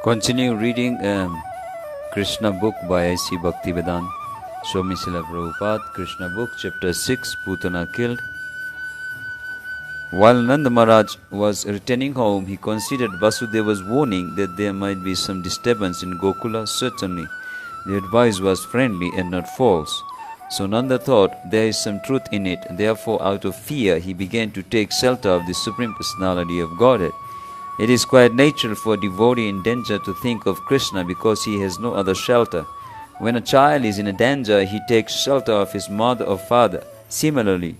Continue reading Krishna book by HG Bhaktivedanta Swami Srila Prabhupada, Krishna book, chapter 6, Pūtanā killed. While Nanda Maharaj was returning home, he considered Vasudeva's warning that there might be some disturbance in Gokula. Certainly, the advice was friendly and not false. So Nanda thought there is some truth in it. Therefore, out of fear, he began to take shelter of the Supreme Personality of Godhead. It is quite natural for a devotee in danger to think of Krishna because he has no other shelter. When a child is in a danger, he takes shelter of his mother or father. Similarly,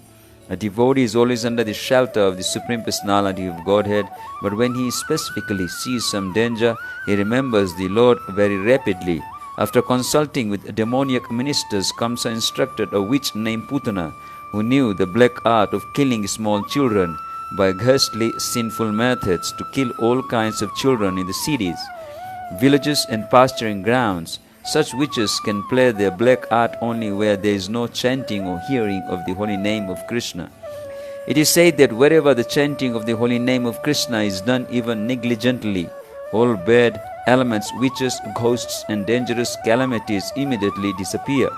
a devotee is always under the shelter of the Supreme Personality of Godhead, but when he specifically sees some danger, he remembers the Lord very rapidly. After consulting with demoniac ministers, Kamsa instructed a witch named Pūtanā, who knew the black art of killing small children by ghastly sinful methods, to kill all kinds of children in the cities, villages and pasturing grounds. Such witches can play their black art only where there is no chanting or hearing of the holy name of Krishna. It is said that wherever the chanting of the holy name of Krishna is done even negligently, all bad elements, witches, ghosts and dangerous calamities immediately disappear.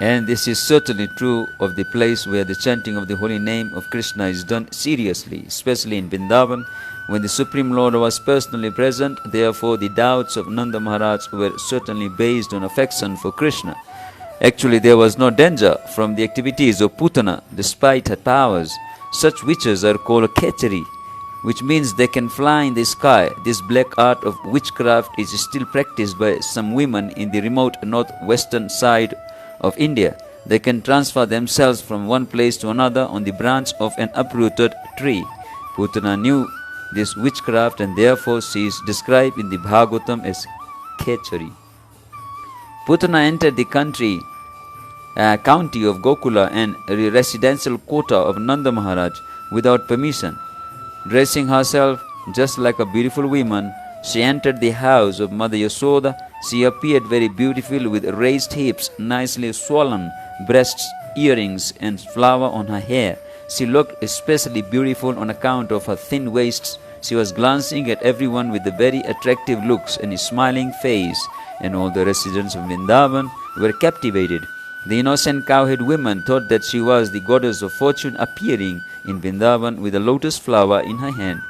And this is certainly true of the place where the chanting of the holy name of Krishna is done seriously, especially in Vrindavan, when the Supreme Lord was personally present. Therefore, the doubts of Nanda Maharaj were certainly based on affection for Krishna. Actually, there was no danger from the activities of Pūtanā, despite her powers. Such witches are called Kechari, which means they can fly in the sky. This black art of witchcraft is still practiced by some women in the remote northwestern side of India. They can transfer themselves from one place to another on the branch of an uprooted tree. Pūtanā knew this witchcraft, and therefore she is described in the Bhagavatam as Kechari. Pūtanā entered the county of Gokula and residential quarter of Nanda Maharaj without permission. Dressing herself just like a beautiful woman, she entered the house of Mother Yasoda. She appeared very beautiful with raised hips, nicely swollen breasts, earrings and flower on her hair. She looked especially beautiful on account of her thin waists. She was glancing at everyone with a very attractive looks and a smiling face, and all the residents of Vrindavan were captivated. The innocent cowherd women thought that she was the goddess of fortune appearing in Vrindavan with a lotus flower in her hand.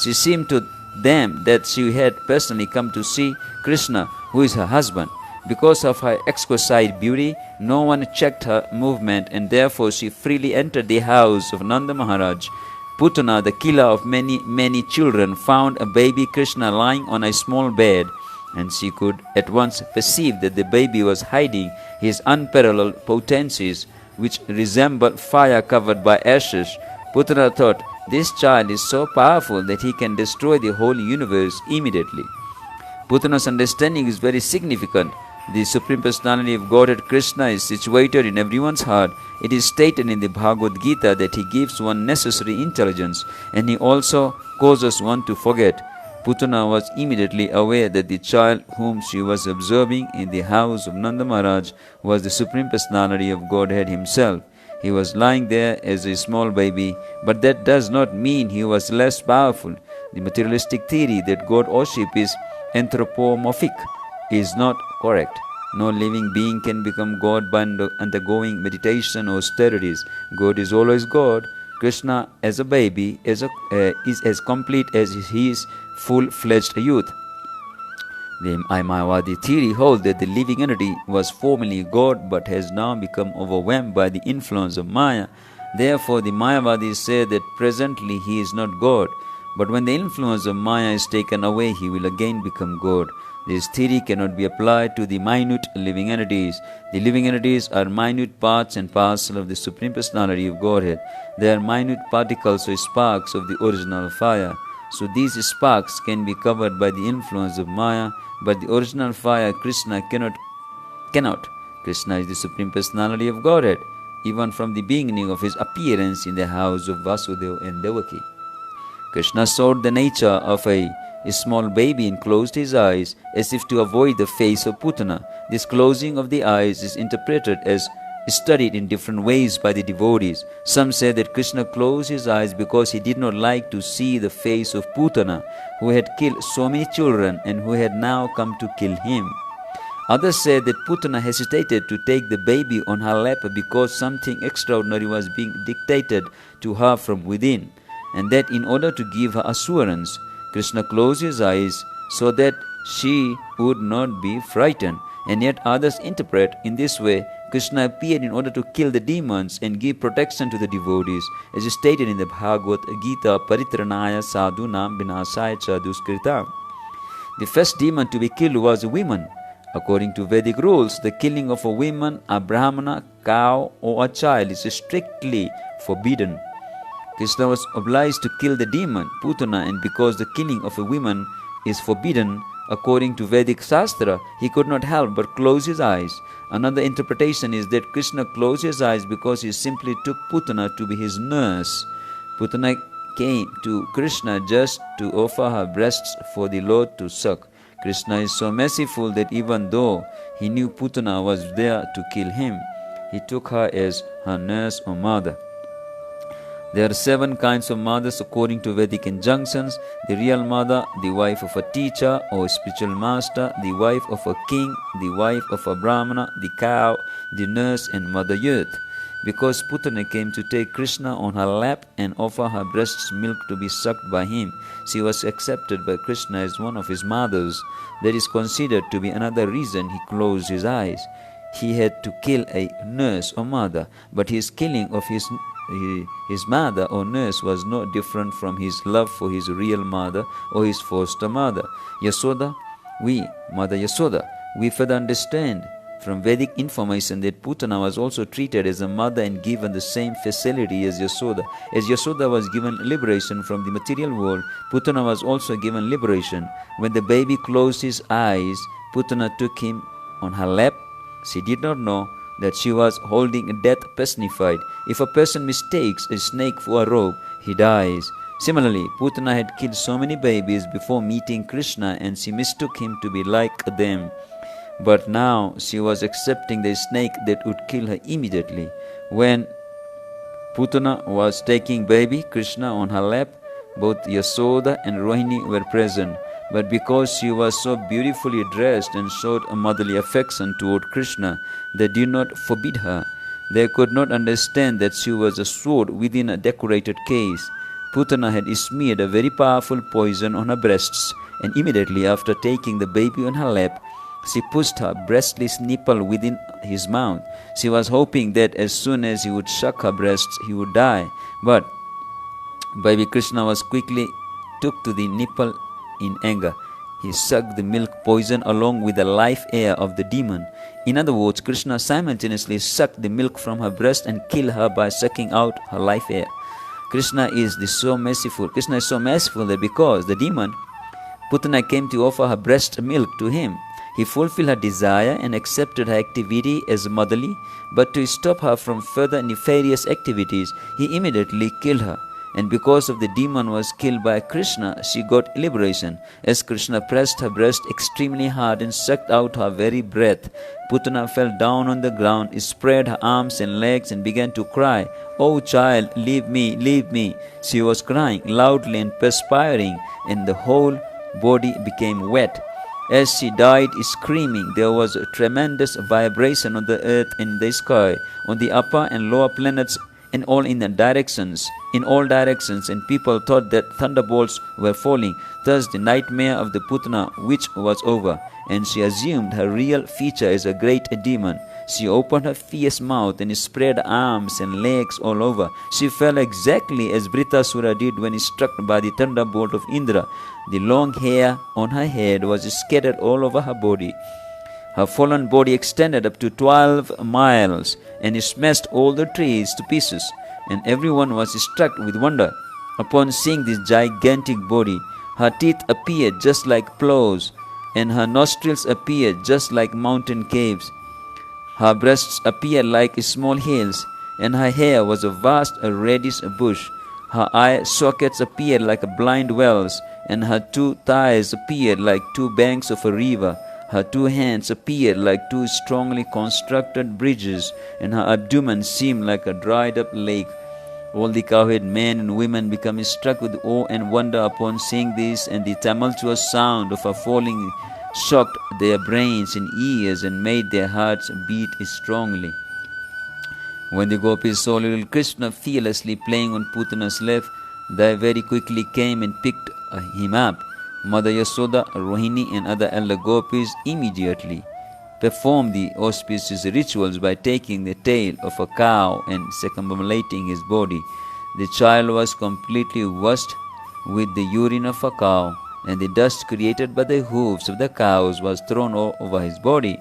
She seemed to them that she had personally come to see Krishna, who is her husband. Because of her exquisite beauty, no one checked her movement, and therefore she freely entered the house of Nanda Maharaj. Pūtanā, the killer of many children, found a baby Krishna lying on a small bed, and she could at once perceive that the baby was hiding his unparalleled potencies, which resembled fire covered by ashes. Pūtanā thought, this child is so powerful that he can destroy the whole universe immediately. Pūtanā's understanding is very significant. The Supreme Personality of Godhead Krishna is situated in everyone's heart. It is stated in the Bhagavad Gita that he gives one necessary intelligence, and he also causes one to forget. Pūtanā was immediately aware that the child whom she was observing in the house of Nanda Maharaj was the Supreme Personality of Godhead himself. He was lying there as a small baby, but that does not mean he was less powerful. The materialistic theory that God worship is anthropomorphic is not correct. No living being can become God by undergoing meditation or austerities. God is always God. Krishna as a baby is as complete as his full-fledged youth. The Mayavadi theory holds that the living entity was formerly God but has now become overwhelmed by the influence of Maya. Therefore, the Mayavadis say that presently he is not God, but when the influence of Maya is taken away, he will again become God. This theory cannot be applied to the minute living entities. The living entities are minute parts and parcels of the Supreme Personality of Godhead. They are minute particles or sparks of the original fire. So these sparks can be covered by the influence of Maya, but the original fire, Krishna, cannot. Krishna is the Supreme Personality of Godhead, even from the beginning of his appearance in the house of Vasudeva and Devaki. Krishna saw the nature of a small baby and closed his eyes as if to avoid the face of Pūtanā. This closing of the eyes is interpreted as studied in different ways by the devotees. Some say that Krishna closed his eyes because he did not like to see the face of Pūtanā, who had killed so many children and who had now come to kill him. Others say that Pūtanā hesitated to take the baby on her lap because something extraordinary was being dictated to her from within, and that in order to give her assurance, Krishna closed his eyes so that she would not be frightened. And yet others interpret in this way, Krishna appeared in order to kill the demons and give protection to the devotees, as is stated in the Bhagavad Gita, Paritranaya sadhunam vinasaya cha duskrita. The first demon to be killed was a woman. According to Vedic rules, the killing of a woman, a brahmana, cow, or a child is strictly forbidden. Krishna was obliged to kill the demon, Pūtanā, and because the killing of a woman is forbidden, according to Vedic Shastra, he could not help but close his eyes. Another interpretation is that Krishna closed his eyes because he simply took Pūtanā to be his nurse. Pūtanā came to Krishna just to offer her breasts for the Lord to suck. Krishna is so merciful that even though he knew Pūtanā was there to kill him, he took her as her nurse or mother. There are 7 kinds of mothers according to Vedic injunctions: the real mother, the wife of a teacher or spiritual master, the wife of a king, the wife of a brahmana, the cow, the nurse, and Mother Earth. Because Pūtanā came to take Krishna on her lap and offer her breast's milk to be sucked by him, she was accepted by Krishna as one of his mothers. That is considered to be another reason he closed his eyes. He had to kill a nurse or mother, but his killing of his mother or nurse was no different from his love for his real mother or his foster mother. Mother Yasoda, we further understand from Vedic information that Pūtanā was also treated as a mother and given the same facility as Yasoda. As Yasoda was given liberation from the material world, Pūtanā was also given liberation. When the baby closed his eyes, Pūtanā took him on her lap. She did not know that she was holding death personified. If a person mistakes a snake for a rope, he dies. Similarly, Pūtanā had killed so many babies before meeting Krishna and she mistook him to be like them. But now she was accepting the snake that would kill her immediately. When Pūtanā was taking baby Krishna on her lap, both Yasoda and Rohini were present. But because she was so beautifully dressed and showed a motherly affection toward Krishna, they did not forbid her. They could not understand that she was a sword within a decorated case. Pūtanā had smeared a very powerful poison on her breasts, and immediately after taking the baby on her lap, she pushed her breastless nipple within his mouth. She was hoping that as soon as he would suck her breasts, he would die. But baby Krishna was quickly took to the nipple in anger. He sucked the milk poison along with the life air of the demon. In other words, Krishna simultaneously sucked the milk from her breast and killed her by sucking out her life air. Krishna is so merciful that because the demon Pūtanā came to offer her breast milk to him, he fulfilled her desire and accepted her activity as motherly, but to stop her from further nefarious activities, he immediately killed her. And because of the demon was killed by Krishna, she got liberation. As Krishna pressed her breast extremely hard and sucked out her very breath, Pūtanā fell down on the ground, spread her arms and legs and began to cry, "Oh child, leave me, leave me." She was crying loudly and perspiring, and the whole body became wet. As she died screaming, there was a tremendous vibration on the earth and the sky, on the upper and lower planets, and all in all directions, and people thought that thunderbolts were falling. Thus the nightmare of the Pūtanā witch was over, and she assumed her real feature as a great demon. She opened her fierce mouth and spread arms and legs all over. She fell exactly as Vritasura did when struck by the thunderbolt of Indra. The long hair on her head was scattered all over her body. Her fallen body extended up to 12 miles and smashed all the trees to pieces, and everyone was struck with wonder. Upon seeing this gigantic body, her teeth appeared just like plows, and her nostrils appeared just like mountain caves. Her breasts appeared like small hills, and her hair was a vast reddish bush. Her eye sockets appeared like blind wells, and her 2 thighs appeared like 2 banks of a river. Her two hands appeared like two strongly constructed bridges, and her abdomen seemed like a dried-up lake. All the cowherd men and women became struck with awe and wonder upon seeing this, and the tumultuous sound of her falling shocked their brains and ears and made their hearts beat strongly. When the gopis saw little Krsna fearlessly playing on Pūtana's lap, they very quickly came and picked him up. Mother Yasoda, Rohini and other elder gopis immediately performed the auspicious rituals by taking the tail of a cow and circumambulating his body. The child was completely washed with the urine of a cow, and the dust created by the hooves of the cows was thrown over his body.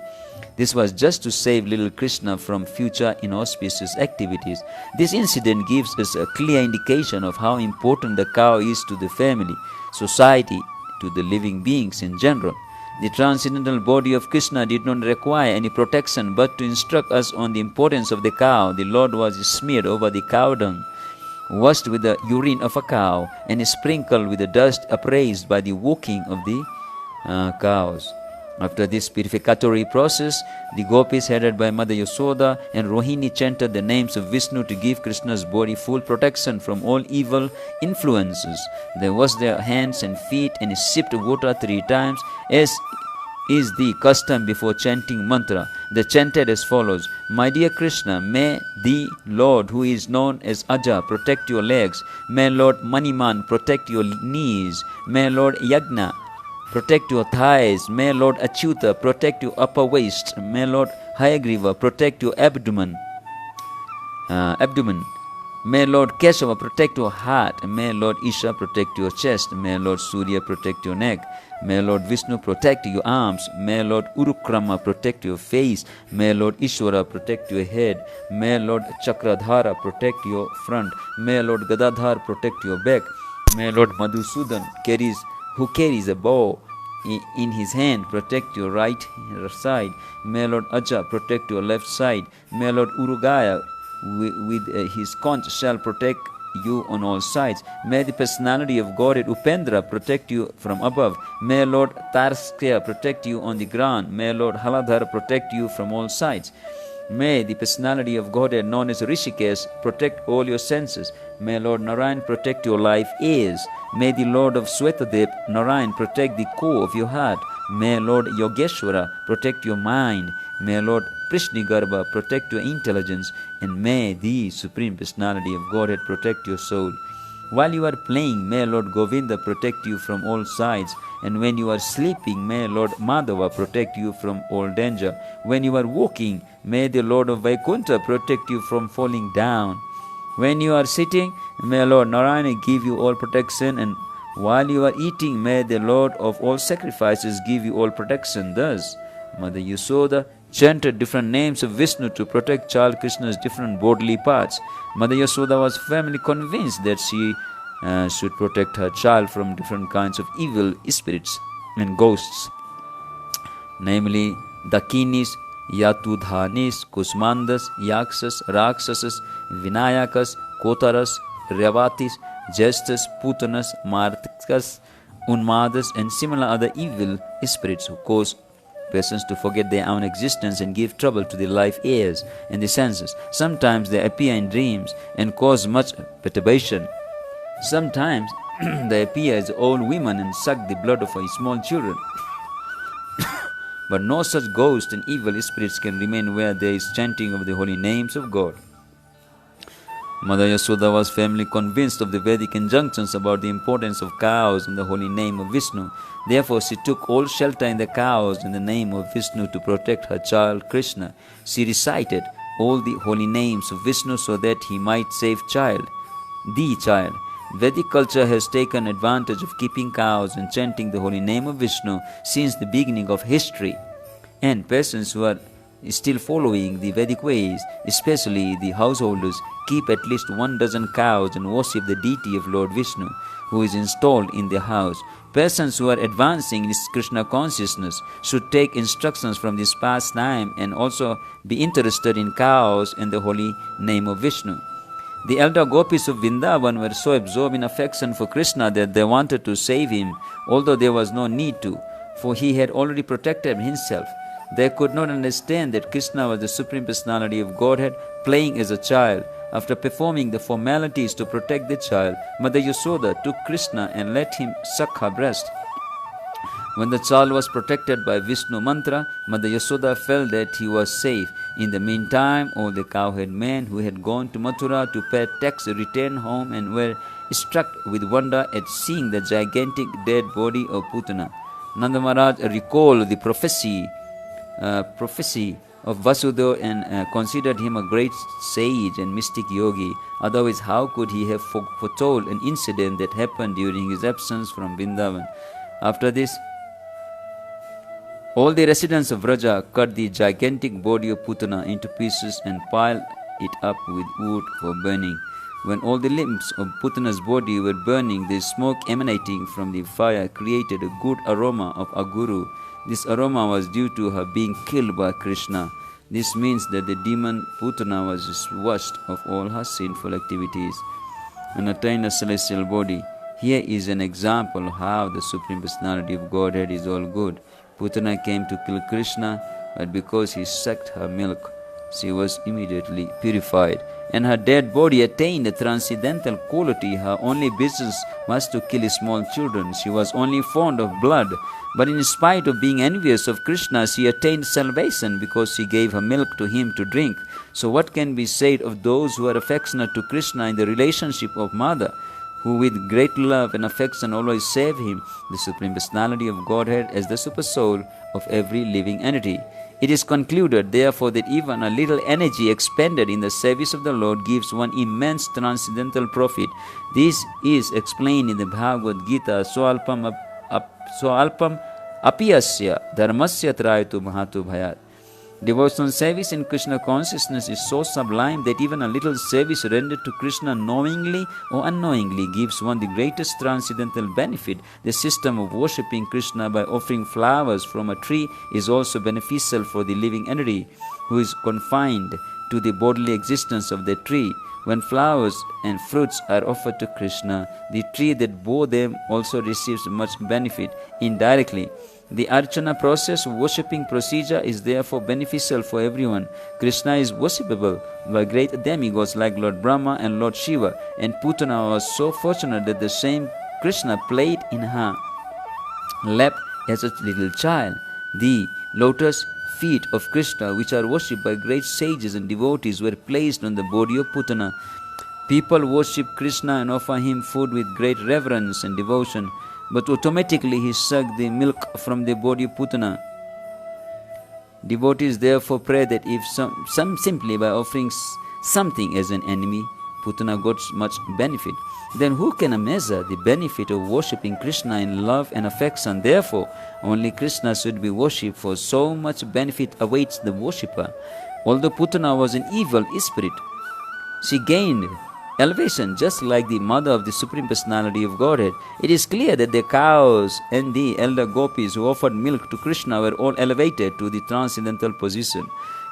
This was just to save little Krsna from future inauspicious activities. This incident gives us a clear indication of how important the cow is to the family, society, to the living beings in general. The transcendental body of Krsna did not require any protection, but to instruct us on the importance of the cow, the Lord was smeared over the cow dung, washed with the urine of a cow, and sprinkled with the dust upraised by the walking of the cows. After this purificatory process, the gopis headed by Mother Yasoda and Rohini chanted the names of Vishnu to give Krishna's body full protection from all evil influences. They washed their hands and feet and sipped water 3 times, as is the custom before chanting mantra. They chanted as follows: My dear Krishna, may the Lord who is known as Aja protect your legs. May Lord Maniman protect your knees. May Lord Yagna protect your thighs. May Lord Achyuta protect your upper waist. May Lord Hayagriva protect your abdomen. May Lord Kesava protect your heart. May Lord Isha protect your chest. May Lord Surya protect your neck. May Lord Vishnu protect your arms. May Lord Urukrama protect your face. May Lord Ishwara protect your head. May Lord Chakradhara protect your front. May Lord Gadadhar protect your back. May Lord Madhusudan who carries a bow in his hand protect your right side. May Lord Aja protect your left side. May Lord Urugaya with his conch shall protect you on all sides. May the personality of Godhead Upendra protect you from above. May Lord Tarskya protect you on the ground. May Lord Haladhar protect you from all sides. May the personality of Godhead known as Rishikesh protect all your senses. May Lord Narayan protect your life ears. May the Lord of Swetadev, Narayan, protect the core of your heart. May Lord Yogeshwara protect your mind. May Lord Prishnigarbha protect your intelligence. And may the Supreme Personality of Godhead protect your soul. While you are playing, may Lord Govinda protect you from all sides. And when you are sleeping, may Lord Madhava protect you from all danger. When you are walking, may the Lord of Vaikuntha protect you from falling down. When you are sitting, may Lord Narayana give you all protection. And while you are eating, may the Lord of all sacrifices give you all protection. Thus, Mother Yasoda chanted different names of Vishnu to protect child Krishna's different bodily parts. Mother Yasoda was firmly convinced that she should protect her child from different kinds of evil spirits and ghosts, namely Dakinis, Yatudhanis, Kusmandas, Yaksas, Raksasas, Vinayakas, Kotaras, Revatis, Jestas, Pūtanas, Martikas, Unmadas, and similar other evil spirits who cause persons to forget their own existence and give trouble to their life heirs and the senses. Sometimes they appear in dreams and cause much perturbation. Sometimes they appear as old women and suck the blood of small children. But no such ghosts and evil spirits can remain where there is chanting of the holy names of God. Mother Yasoda was firmly convinced of the Vedic injunctions about the importance of cows in the holy name of Vishnu. Therefore, she took all shelter in the cows in the name of Vishnu to protect her child Krishna. She recited all the holy names of Vishnu so that he might save the child. Vedic culture has taken advantage of keeping cows and chanting the holy name of Vishnu since the beginning of history. And persons who are still following the Vedic ways, especially the householders, keep at least 12 cows and worship the deity of Lord Vishnu, who is installed in their house. Persons who are advancing in Krishna consciousness should take instructions from this pastime and also be interested in cows and the holy name of Vishnu. The elder gopis of Vrindavan were so absorbed in affection for Krishna that they wanted to save him, although there was no need to, for he had already protected himself. They could not understand that Krishna was the Supreme Personality of Godhead playing as a child. After performing the formalities to protect the child, Mother Yasoda took Krishna and let him suck her breast. When the child was protected by Vishnu mantra, Mother Yasoda felt that he was safe. In the meantime, all the cowherd men who had gone to Mathura to pay tax returned home and were struck with wonder at seeing the gigantic dead body of Pūtanā. Nanda Maharaj recalled the prophecy of Vasudha and considered him a great sage and mystic yogi. Otherwise, how could he have foretold an incident that happened during his absence from Vrindavan? After this, all the residents of Vraja cut the gigantic body of Pūtanā into pieces and piled it up with wood for burning. When all the limbs of Pūtanā's body were burning, the smoke emanating from the fire created a good aroma of aguru. This aroma was due to her being killed by Krishna. This means that the demon Pūtanā was washed of all her sinful activities and attained a celestial body. Here is an example how the Supreme Personality of Godhead is all good. Pūtanā came to kill Krishna, but because he sucked her milk, she was immediately purified, and her dead body attained a transcendental quality. Her only business was to kill small children. She was only fond of blood, but in spite of being envious of Krishna, she attained salvation because she gave her milk to him to drink. So what can be said of those who are affectionate to Krishna in the relationship of mother, who with great love and affection always save him, the Supreme Personality of Godhead, as the super soul of every living entity? It is concluded, therefore, that even a little energy expended in the service of the Lord gives one immense transcendental profit. This is explained in the Bhagavad Gita, Swalpam apiyasya dharmasya trayatu mahatu bhayat. Devotional service in Krishna consciousness is so sublime that even a little service rendered to Krishna knowingly or unknowingly gives one the greatest transcendental benefit. The system of worshipping Krishna by offering flowers from a tree is also beneficial for the living entity who is confined to the bodily existence of the tree. When flowers and fruits are offered to Krishna, the tree that bore them also receives much benefit indirectly. The Archana process of worshipping procedure is therefore beneficial for everyone. Krishna is worshipable by great demigods like Lord Brahma and Lord Shiva, and Pūtanā was so fortunate that the same Krishna played in her lap as a little child. The lotus feet of Krishna, which are worshipped by great sages and devotees, were placed on the body of Pūtanā. People worship Krishna and offer him food with great reverence and devotion, but automatically he sucked the milk from the body of Pūtanā. Devotees therefore pray that if some simply by offering something as an enemy, Pūtanā got much benefit, then who can measure the benefit of worshipping Krishna in love and affection? Therefore, only Krishna should be worshipped, for so much benefit awaits the worshipper. Although Pūtanā was an evil spirit, she gained elevation just like the mother of the Supreme Personality of Godhead. It is clear that the cows and the elder gopis who offered milk to Krishna were all elevated to the transcendental position.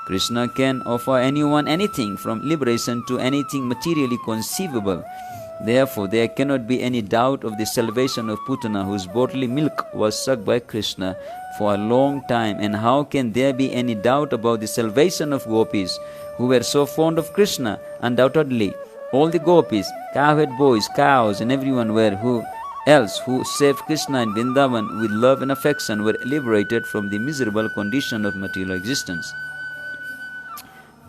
Krishna can offer anyone anything, from liberation to anything materially conceivable. Therefore, there cannot be any doubt of the salvation of Pūtanā, whose bodily milk was sucked by Krishna for a long time. And how can there be any doubt about the salvation of gopis, who were so fond of Krishna? Undoubtedly, all the gopis, cowherd boys, cows, and everyone who saved Krishna in Vrindavan with love and affection were liberated from the miserable condition of material existence.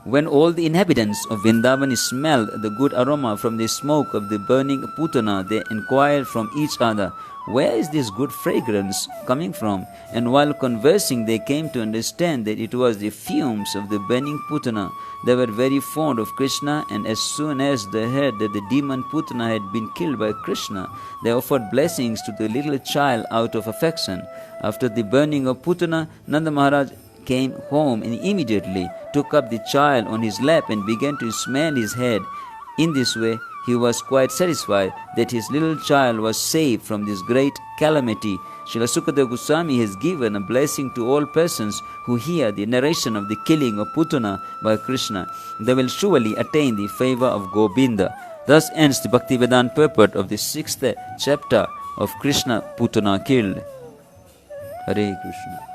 When all the inhabitants of Vrindavan smelled the good aroma from the smoke of the burning Pūtanā, they inquired from each other, "Where is this good fragrance coming from?" And while conversing, they came to understand that it was the fumes of the burning Pūtanā. They were very fond of Krishna, and as soon as they heard that the demon Pūtanā had been killed by Krishna, they offered blessings to the little child out of affection. After the burning of Pūtanā, Nanda Maharaj came home and immediately took up the child on his lap and began to smell his head. In this way, he was quite satisfied that his little child was saved from this great calamity. Srila Sukadeva Goswami has given a blessing to all persons who hear the narration of the killing of Pūtanā by Krishna. They will surely attain the favor of Govinda. Thus ends the Bhaktivedanta purport of the 6th chapter of Krishna Pūtanā killed. Hare Krishna.